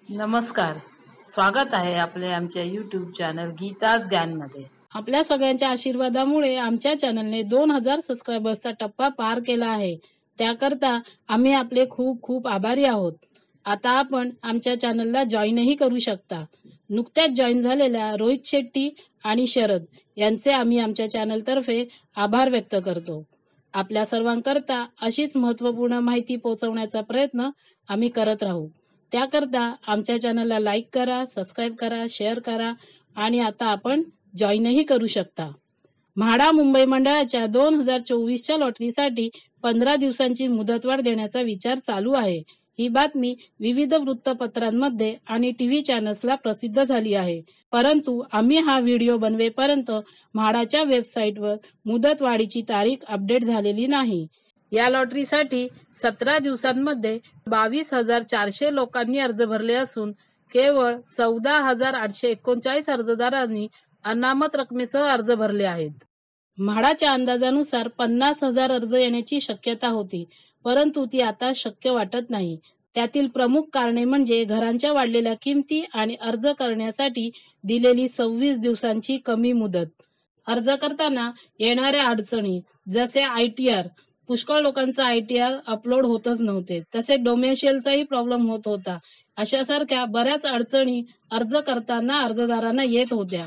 नमस्कार, स्वागत आहे आपले आमच्या YouTube चॅनल गीताज ज्ञानमध्ये। आपल्या सगळ्यांच्या आशीर्वादामुळे आमच्या चॅनलने 2000 सबस्क्रायबर्सचा टप्पा पार केला आहे। त्याकरता आम्ही आपले खूप खूप आभारी आहोत। आता आपण आमच्या चॅनलला जॉईनही करू शकता। नुकत्याच जॉईन झालेल्या रोहित शेट्टी आणि शरद यांचे आम्ही आमच्या चॅनलतर्फे आभार व्यक्त करतो। आपल्या सर्वांकरता अशीच महत्त्वपूर्ण माहिती पोहोचवण्याचा प्रयत्न आम्ही करत राहू। त्याकरता आमच्या चॅनलला लाईक करा, सबस्क्राईब करा, शेअर करा आणि आता आपण जॉईनही करू शकता। म्हाडा मुंबई मंडळाच्या 2024च्या लॉटरीसाठी 15 दिवसांची मुदतवाढ देण्याचा विचार चालू आहे। ही बातमी विविध वृत्तपत्रांमध्ये आणि टीव्ही चॅनल्सला प्रसिद्ध झाली आहे। परंतु आम्ही हा व्हिडिओ बनवेपर्यंत म्हाडाच्या वेबसाईटवर मुदतवाढीची तारीख अपडेट झालेली नाही। या लॉटरीसाठी 17 दिवसांमध्ये 22,400 लोकांनी अर्ज भरले असून केवळ 14,839 अर्जदारांनी अनामत रकमेसह अर्ज भरले आहेत। म्हाडाच्या अंदाजानुसार 50,000 अर्ज येण्याची शक्यता होती, परंतु ती आता शक्य वाटत नाही। त्यातील प्रमुख कारणे म्हणजे घरांच्या वाढलेल्या किमती आणि अर्ज करण्यासाठी दिलेली 26 दिवसांची कमी मुदत। अर्ज करताना येणाऱ्या अडचणी जसे ITR, पुष्कळ लोकांचा ITR अपलोड होतच नव्हते, तसे डोमेशियलचाही प्रॉब्लेम होत होता। अशासारख्या बऱ्याच अडचणी अर्ज करताना अर्जदारांना येत होत्या।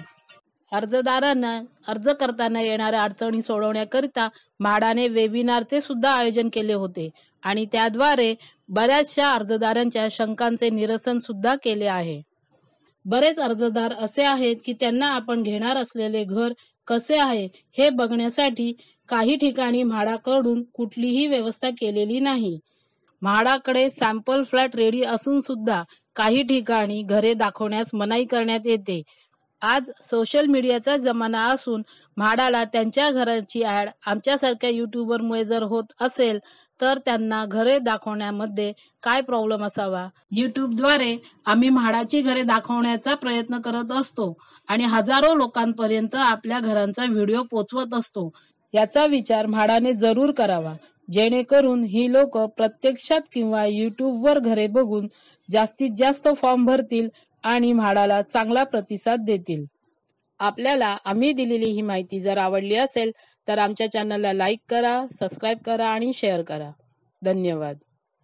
अर्जदारांना अर्ज करताना येणाऱ्या अडचणी सोडवण्याकरिता म्हाडाने वेबिनारचे सुद्धा आयोजन केले होते आणि त्याद्वारे बऱ्याचशा अर्जदारांच्या शंकांचे निरसन सुद्धा केले आहे। बरेच अर्जदार असे आहेत की त्यांना आपण घेणार असलेले घर कसे आहे हे बघण्यासाठी काही ठिकाणी म्हाडाकडून कुठलीही व्यवस्था केलेली नाही। म्हाडाकडे सॅम्पल फ्लॅट रेडी असून सुद्धा काही ठिकाणी घरे दाखवण्यास मनाई करण्यात येते। आज सोशल मीडियाचा जमाना असून म्हाडाला त्यांच्या घराची ॲड आमच्यासारख्या यूट्यूबरमुळे जर होत असेल तर त्यांना घरे दाखवण्यामध्ये काय प्रॉब्लेम असावा। यूट्यूबद्वारे आम्ही म्हाडाची घरे दाखवण्याचा प्रयत्न करत असतो आणि हजारो लोकांपर्यंत आपल्या घरांचा व्हिडिओ पोहोचवत असतो। याचा विचार म्हाडाने जरूर करावा, जेणेकरून ही लोक प्रत्यक्षात किंवा यूट्यूबवर घरे बघून जास्तीत जास्त फॉर्म भरतील आणि म्हाडाला चांगला प्रतिसाद देतील। आपल्याला आम्ही दिलेली ही माहिती जर आवडली असेल तर आमच्या चॅनलला लाईक करा, सबस्क्राईब करा आणि शेअर करा। धन्यवाद।